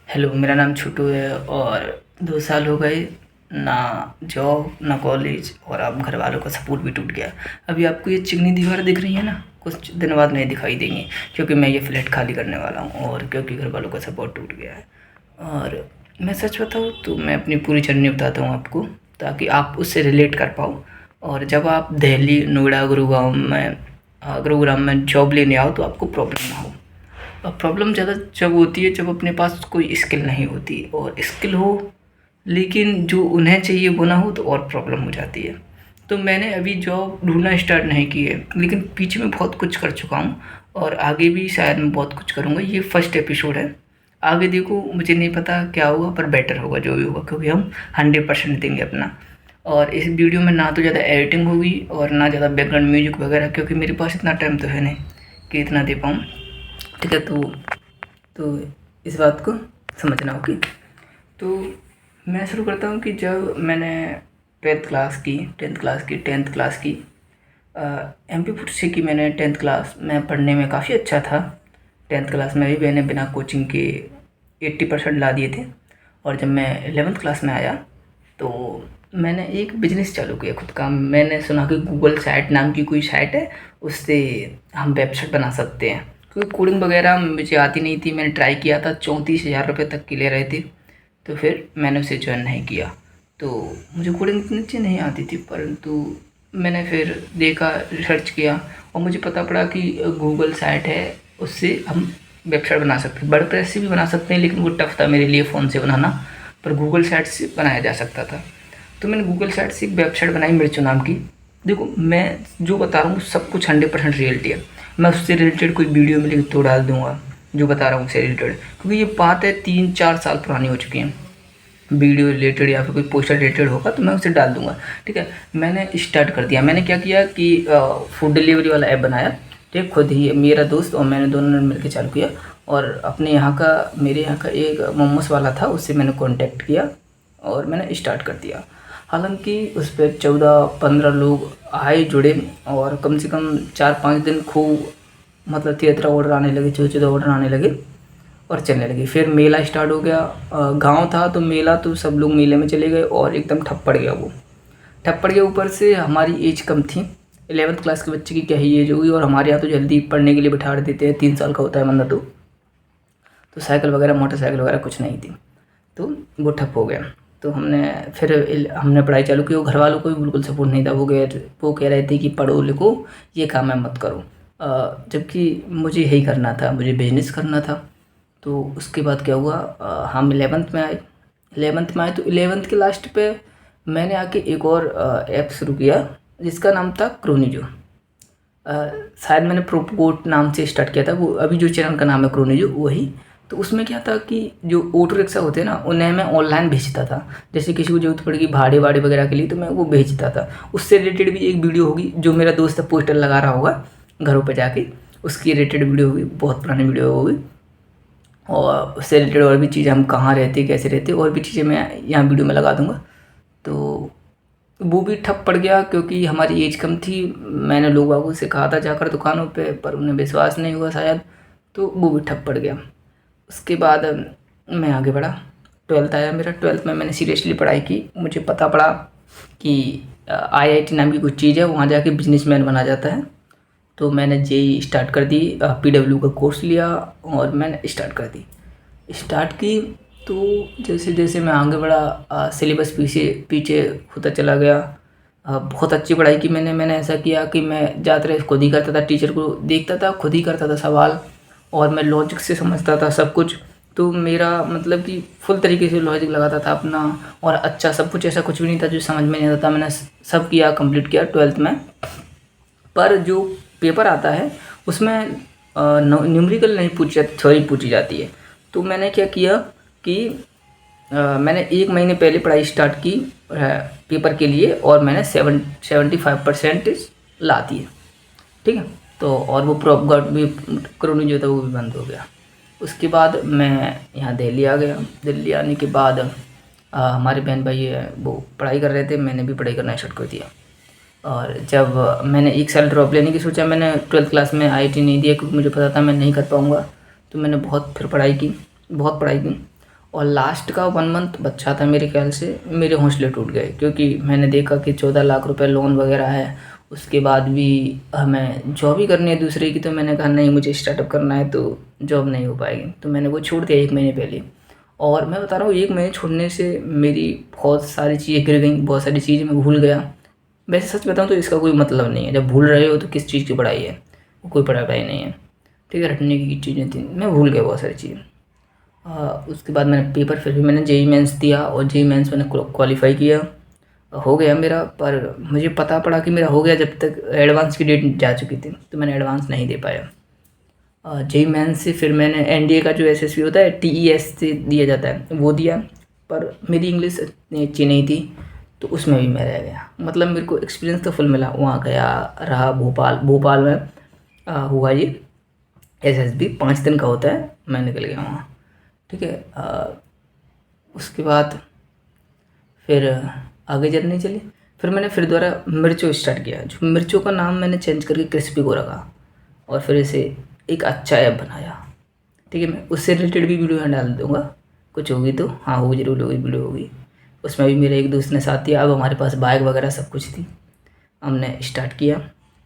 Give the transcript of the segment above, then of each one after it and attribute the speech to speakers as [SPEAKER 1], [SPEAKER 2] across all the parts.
[SPEAKER 1] Hello, मेरा नाम छोटू है और 2 साल हो गए ना जॉब ना कॉलेज और अब घर वालों का सपोर्ट भी टूट गया। अभी आपको ये चिकनी दीवार दिख रही है ना, कुछ दिन बाद नहीं दिखाई देंगी क्योंकि मैं ये फ्लैट खाली करने वाला हूँ और क्योंकि घर वालों का सपोर्ट टूट गया है। और मैं सच बताऊँ तो मैं अपनी पूरी जर्नी बताता हूँ आपको, ताकि आप उससे रिलेट कर पाओ। और जब आप दिल्ली, नोएडा, गुरुग्राम में जॉब लेने आओ तो आपको प्रॉब्लम ना हो। और प्रॉब्लम ज़्यादा जब होती है जब अपने पास कोई स्किल नहीं होती, और स्किल हो लेकिन जो उन्हें चाहिए वो ना हो तो और प्रॉब्लम हो जाती है। तो मैंने अभी जॉब ढूंढना स्टार्ट नहीं की है, लेकिन पीछे में बहुत कुछ कर चुका हूँ और आगे भी शायद मैं बहुत कुछ करूँगा। ये फर्स्ट एपिसोड है, आगे देखो, मुझे नहीं पता क्या होगा पर बेटर होगा जो भी होगा, क्योंकि हम 100% देंगे अपना। और इस वीडियो में ना तो ज़्यादा एडिटिंग होगी और ना ज़्यादा बैकग्राउंड म्यूजिक वगैरह, क्योंकि मेरे पास इतना टाइम तो है नहीं कि इतना दे पाऊँ। ठीक है, तो इस बात को समझना होगी। तो मैं शुरू करता हूँ कि जब मैंने टेंथ क्लास की MP से की मैंने। टेंथ क्लास में पढ़ने में काफ़ी अच्छा था। टेंथ क्लास में भी मैंने बिना कोचिंग के 80% ला दिए थे। और जब मैं 11th क्लास में आया तो मैंने एक बिजनेस चालू किया खुद का। मैंने सुना कि गूगल साइट नाम की कोई साइट है, उससे हम वेबसाइट बना सकते हैं। क्योंकि कोडिंग वगैरह मुझे आती नहीं थी, मैंने ट्राई किया था, 34,000 रुपये तक की ले रहे थे। तो फिर मैंने उसे ज्वाइन नहीं किया। तो मुझे कोडिंग इतनी अच्छी नहीं आती थी, परंतु मैंने फिर देखा, रिसर्च किया और मुझे पता पड़ा कि गूगल साइट है, उससे हम वेबसाइट बना सकते हैं। वर्डप्रेस से भी बना सकते हैं, लेकिन वो टफ था मेरे लिए फ़ोन से बनाना, पर गूगल साइट से बनाया जा सकता था। तो मैंने गूगल साइट से एक वेबसाइट बनाई, मिर्चू नाम की। देखो, मैं जो बता रहा हूँ सब कुछ 100% रियलिटी है। मैं उससे रिलेटेड कोई वीडियो मिलेगी तो डाल दूँगा, जो बता रहा हूँ उससे रिलेटेड, क्योंकि ये बात है 3-4 साल पुरानी हो चुकी है। वीडियो रिलेटेड या फिर कोई पोस्टर रिलेटेड होगा तो मैं उसे डाल दूँगा। ठीक है, मैंने स्टार्ट कर दिया। मैंने क्या किया कि फूड डिलीवरी वाला ऐप बनाया। ठीक, खुद ही मेरा दोस्त और मैंने दोनों ने मिलकर चालू किया। और अपने यहाँ का, मेरे यहाँ का एक मोमोस वाला था, उससे मैंने कॉन्टैक्ट किया और मैंने स्टार्ट कर दिया। हालांकि उस पर 14-15 लोग आए, जुड़े, और कम से कम 4-5 दिन खूब, मतलब 13 ऑर्डर आने लगे, 14 ऑर्डर आने लगे और चलने लगी। फिर मेला स्टार्ट हो गया। गांव था तो मेला, तो सब लोग मेले में चले गए और एकदम ठप पड़ गया। वो ठप पड़ गया। ऊपर से हमारी एज कम थी, 11th क्लास के बच्चे की क्या ही एज होगी, और हमारे यहाँ तो जल्दी पढ़ने के लिए बिठा देते हैं, 3 साल का होता है बंदा। तो साइकिल वगैरह, मोटरसाइकिल वगैरह कुछ नहीं थी, तो वो ठप हो गया। तो हमने पढ़ाई चालू की। वो घर वालों को भी बिल्कुल सपोर्ट नहीं था। वो कह रहे थे कि पढ़ो लिखो, ये काम है मत करो। जबकि मुझे यही करना था, मुझे बिजनेस करना था। तो उसके बाद क्या हुआ, हम 11th में आए। 11th में आए तो 11th के लास्ट पे मैंने आके एक और ऐप शुरू किया जिसका नाम था क्रोनीजो। शायद मैंने प्रोपोगोट नाम से स्टार्ट किया था, वो अभी जो चैनल का नाम है क्रोनीजो वही। तो उसमें क्या था कि जो ऑटो रिक्शा होते हैं ना, उन्हें मैं ऑनलाइन भेजता था। जैसे किसी को जरूरत पड़ेगी भाड़े वाड़े वगैरह के लिए तो मैं वो भेजता था। उससे रिलेटेड भी एक वीडियो होगी, जो मेरा दोस्त पोस्टर लगा रहा होगा घरों पर जाके, उसकी रिलेटेड वीडियो होगी, बहुत पुरानी वीडियो होगी। और उससे रिलेटेड और भी चीज़ें, हम कहाँ रहते, कैसे रहते, और भी चीज़ें मैं यहाँ वीडियो में लगा दूँगा। तो वो भी ठप पड़ गया क्योंकि हमारी एज कम थी। मैंने लोगों से कहा था जाकर दुकानों पे, पर उन्हें विश्वास नहीं हुआ शायद, तो वो भी ठप पड़ गया। उसके बाद मैं आगे बढ़ा। 12th आया मेरा। 12th में मैंने सीरियसली पढ़ाई की। मुझे पता पड़ा कि IIT नाम की कुछ चीज़ है, वहाँ जाके बिजनेसमैन बना जाता है। तो मैंने JEE स्टार्ट कर दी, PW का कोर्स लिया और मैंने स्टार्ट की। तो जैसे जैसे मैं आगे बढ़ा, सिलेबस पीछे पीछे होता चला गया। बहुत अच्छी पढ़ाई की मैंने ऐसा किया कि मैं ज़्यादातर खुद ही करता था, टीचर को देखता था, खुद ही करता था सवाल, और मैं लॉजिक से समझता था सब कुछ। तो मेरा मतलब कि फुल तरीके से लॉजिक लगाता था अपना, और अच्छा सब कुछ, ऐसा कुछ भी नहीं था जो समझ में नहीं आता था। मैंने सब किया, कंप्लीट किया 12th में। पर जो पेपर आता है उसमें न्यूमेरिकल नहीं पूछी जाती, थ्योरी पूछी जाती है। तो मैंने क्या किया कि मैंने 1 महीने पहले पढ़ाई स्टार्ट की पेपर के लिए, और मैंने 75% ला दिए। ठीक है, तो और वो प्रॉप भी, क्रोनी जो था वो भी बंद हो गया। उसके बाद मैं यहाँ दिल्ली आ गया। दिल्ली आने के बाद हमारे बहन भाई है वो पढ़ाई कर रहे थे, मैंने भी पढ़ाई करना स्टार्ट कर दिया। और जब मैंने 1 साल ड्रॉप लेने की सोचा, मैंने 12th क्लास में IIT नहीं दिया क्योंकि मुझे पता था मैं नहीं कर पाऊँगा। तो मैंने बहुत फिर पढ़ाई की, बहुत पढ़ाई की। और लास्ट का 1 मंथ बचा था मेरे ख्याल से, मेरे हौसले टूट गए क्योंकि मैंने देखा कि 14 लाख रुपए लोन वगैरह है, उसके बाद भी हमें जॉब ही करनी है दूसरे की। तो मैंने कहा नहीं, मुझे स्टार्टअप करना है तो जॉब नहीं हो पाएगी, तो मैंने वो छोड़ दिया 1 महीने पहले। और मैं बता रहा हूँ 1 महीने छोड़ने से मेरी बहुत सारी चीज़ें गिर गई, बहुत सारी चीज़ें मैं भूल गया। वैसे सच बताऊँ तो इसका कोई मतलब नहीं है, जब भूल रहे हो तो किस चीज़ की पढ़ाई है, वो कोई पढ़ाई नहीं है, ठीक है। रटने की चीज़ें थी, मैं भूल गया बहुत सारी चीज़ें। उसके बाद मैंने पेपर, फिर भी मैंने जेई मेंस दिया और जेई मेंस मैंने क्वालिफाई किया, हो गया मेरा। पर मुझे पता पड़ा कि मेरा हो गया जब तक एडवांस की डेट जा चुकी थी, तो मैंने एडवांस नहीं दे पाया। जेई मेंस से फिर मैंने एनडीए का जो एसएसबी होता है, टीईएस से दिया जाता है, वो दिया। पर मेरी इंग्लिश इतनी अच्छी नहीं थी, तो उसमें भी मैं रह गया। मतलब मेरे को एक्सपीरियंस तो फुल मिला, वहाँ गया रहा, भोपाल में हुआ ये एसएसबी 5 दिन का होता है, मैं निकल गया वहाँ, ठीक है। उसके बाद फिर आगे जर्नी चली। फिर मैंने फिर दोबारा मिर्चो स्टार्ट किया, जो मिर्चो का नाम मैंने चेंज करके क्रिस्पी को रखा और फिर इसे एक अच्छा ऐप बनाया, ठीक है। मैं उससे रिलेटेड भी वीडियो डाल दूँगा, कुछ होगी तो, हाँ होगी, जरूर होगी, वीडियो होगी। उसमें भी मेरे एक दोस्त ने साथ दिया। अब हमारे पास बाइक वगैरह सब कुछ थी, हमने स्टार्ट किया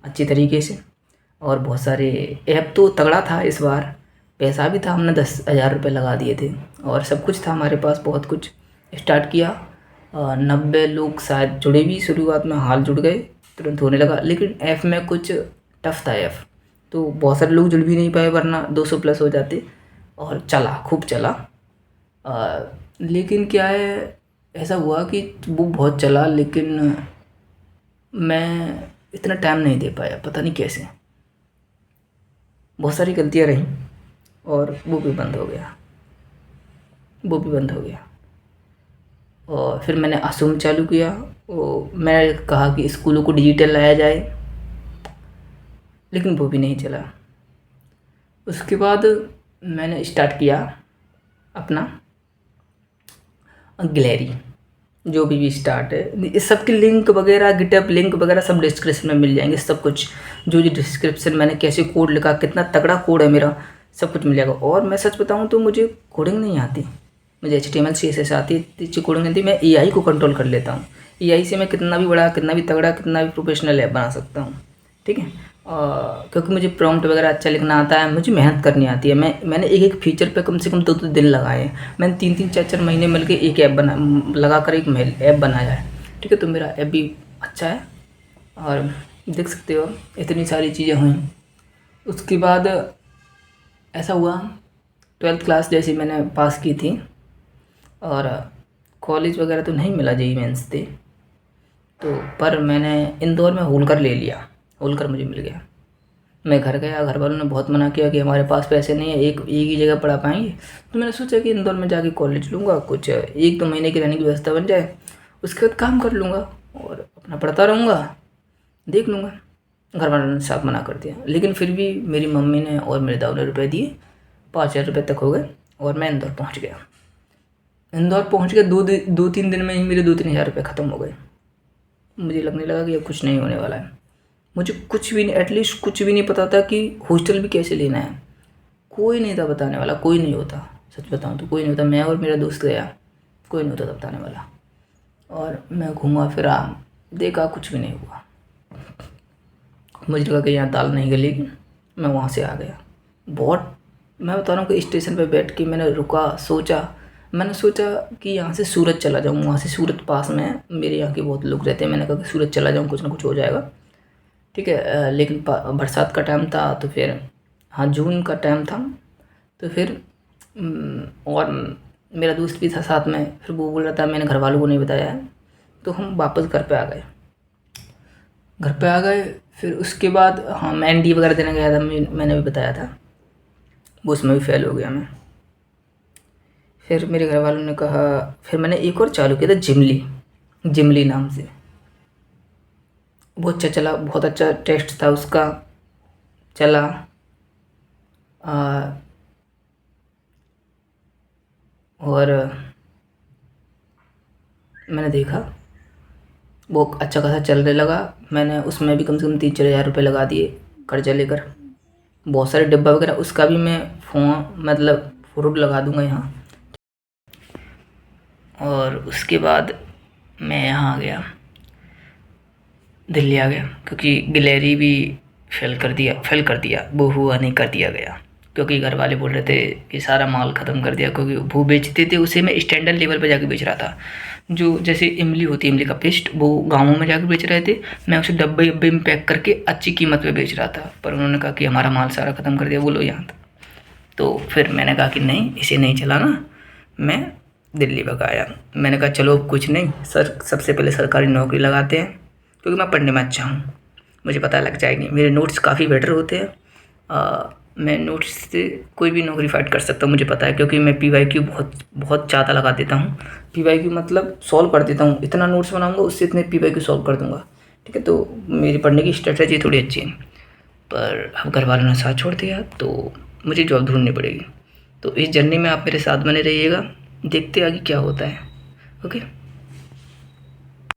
[SPEAKER 1] अच्छी तरीके से। और बहुत सारे ऐप तो तगड़ा था इस बार, पैसा भी था, हमने 10,000 रुपये लगा दिए थे और सब कुछ था हमारे पास, बहुत कुछ स्टार्ट किया। 90 लोग शायद जुड़े भी शुरुआत में, हाल जुड़ गए, तुरंत होने लगा। लेकिन ऐप में कुछ टफ था ऐप, तो बहुत सारे लोग जुड़ भी नहीं पाए, वरना 200 प्लस हो जाते। और चला, खूब चला। लेकिन क्या है, ऐसा हुआ कि वो बहुत चला, लेकिन मैं इतना टाइम नहीं दे पाया, पता नहीं कैसे, बहुत सारी गलतियाँ रहीं और वो भी बंद हो गया। और फिर मैंने असुम चालू किया। वो मैंने कहा कि स्कूलों को डिजिटल लाया जाए, लेकिन वो भी नहीं चला। उसके बाद मैंने स्टार्ट किया अपना गैलरी, जो भी स्टार्ट है। इस सब की लिंक वगैरह, गिटअप लिंक वगैरह सब डिस्क्रिप्शन में मिल जाएंगे, सब कुछ जो डिस्क्रिप्शन, मैंने कैसे कोड लिखा, कितना तगड़ा कोड है मेरा, सब कुछ मिल जाएगा। और मैं सच बताऊं तो मुझे कोडिंग नहीं आती, मुझे HTML CSS आती है, अच्छी कोडिंग नहीं आती। मैं AI को कंट्रोल कर लेता हूँ, AI से मैं कितना भी बड़ा, कितना भी तगड़ा, कितना भी प्रोफेशनल ऐप बना सकता हूँ, ठीक है। क्योंकि मुझे प्रॉम्प्ट वगैरह अच्छा लिखना आता है, मुझे मेहनत करनी आती है। मैंने एक फीचर पे कम से कम 2 दिन लगाए हैं। मैंने 3 4 महीने मिलके एक ऐप लगा कर एक ऐप बनाया है, ठीक है। तो मेरा ऐप भी अच्छा है और देख सकते हो इतनी सारी चीज़ें हुई। उसके बाद ऐसा हुआ, 12th क्लास जैसी मैंने पास की थी और कॉलेज वगैरह तो नहीं मिला जेईई मेंस से, तो पर मैंने इंदौर में होलकर ले लिया, होलकर मुझे मिल गया। मैं घर गया, घर वालों ने बहुत मना किया कि हमारे पास पैसे नहीं है, एक ही जगह पढ़ा पाएंगे। तो मैंने सोचा कि इंदौर में जाके कॉलेज लूँगा, कुछ 1-2 महीने की रहने की व्यवस्था बन जाए, उसके बाद काम कर लूँगा और अपना पढ़ता रहूँगा, देख लूँगा। घर वालों ने साफ मना कर दिया, लेकिन फिर भी मेरी मम्मी ने और मेरे दाऊ ने रुपये दिए, 5,000 रुपये तक हो गए और मैं इंदौर पहुँच गया। इंदौर पहुँच के 2-3 दिन में ही मेरे 2-3 हज़ार रुपये ख़त्म हो गए। मुझे लगने लगा कि अब कुछ नहीं होने वाला है। मुझे कुछ भी नहीं, एटलीस्ट कुछ भी नहीं पता था कि हॉस्टल भी कैसे लेना है, कोई नहीं था बताने वाला, कोई नहीं होता, सच बताऊँ तो कोई नहीं होता। मैं और मेरा दोस्त गया, कोई नहीं होता था बताने वाला। और मैं घूमा फिरा, देखा, कुछ भी नहीं हुआ। मुझे लगा कि यहाँ दाल नहीं गलेगी, मैं वहाँ से आ गया। बहुत, मैं बता रहा हूँ कि स्टेशन पर बैठ के मैंने रुका, मैंने सोचा कि यहाँ से सूरत चला जाऊँ, वहाँ से सूरत पास में है, मेरे यहाँ के बहुत लोग रहते हैं। मैंने कहा कि सूरत चला जाऊँ, कुछ ना कुछ हो जाएगा, ठीक है। लेकिन बरसात का टाइम था, तो फिर, हाँ जून का टाइम था, तो फिर और मेरा दोस्त भी था साथ में, फिर वो बोल रहा था मैंने घर वालों को नहीं बताया है, तो हम वापस घर पे आ गए। फिर उसके बाद हाँ, मैं ND वगैरह देने गया था, मैंने भी बताया था, वो उसमें भी फेल हो गया मैं। फिर मेरे घर वालों ने कहा, फिर मैंने एक और चालू किया था, जिमली नाम से, बहुत अच्छा चला, बहुत अच्छा टेस्ट था उसका, चला। और मैंने देखा वो अच्छा खासा चलने लगा। मैंने उसमें भी कम से कम 3-4 हज़ार रुपये लगा दिए कर्जा लेकर, बहुत सारे डिब्बा वगैरह, उसका भी मैं फ़ोटो लगा दूंगा यहाँ। और उसके बाद मैं यहाँ आ गया, दिल्ली आ गया, क्योंकि गिलहरी भी फेल कर दिया, वो हुआ नहीं, कर दिया गया, क्योंकि घर वाले बोल रहे थे कि सारा माल ख़त्म कर दिया, क्योंकि वो बेचते थे उसे मैं स्टैंडर्ड लेवल पे जाके बेच रहा था। जो जैसे इमली होती है, इमली का पेस्ट, वो गाँवों में जाकर बेच रहे थे, मैं उसे डब्बे डब्बे में पैक करके अच्छी कीमत पे बेच रहा था, पर उन्होंने कहा कि हमारा माल सारा ख़त्म कर दिया, बोलो यहाँ था। तो फिर मैंने कहा कि नहीं, इसे नहीं चलाना, मैं दिल्ली भगाया। मैंने कहा चलो अब कुछ नहीं सर, सबसे पहले सरकारी नौकरी लगाते हैं, क्योंकि मैं पढ़ने में अच्छा हूँ, मुझे पता लग जाएगी, मेरे नोट्स काफ़ी बेटर होते हैं। मैं नोट्स से कोई भी नौकरी फाइट कर सकता हूँ, मुझे पता है, क्योंकि मैं PYQ बहुत बहुत ज़्यादा लगा देता हूँ। PYQ मतलब सॉल्व कर देता हूँ, इतना नोट्स बनाऊँगा उससे इतने PYQ सॉल्व कर दूँगा, ठीक है। तो मेरी पढ़ने की स्ट्रेटजी थोड़ी अच्छी है, पर अब घर वालों ने साथ छोड़ दिया, तो मुझे जॉब ढूंढनी पड़ेगी। तो इस जर्नी में आप मेरे साथ बने रहिएगा, देखते आगे क्या होता है। ओके।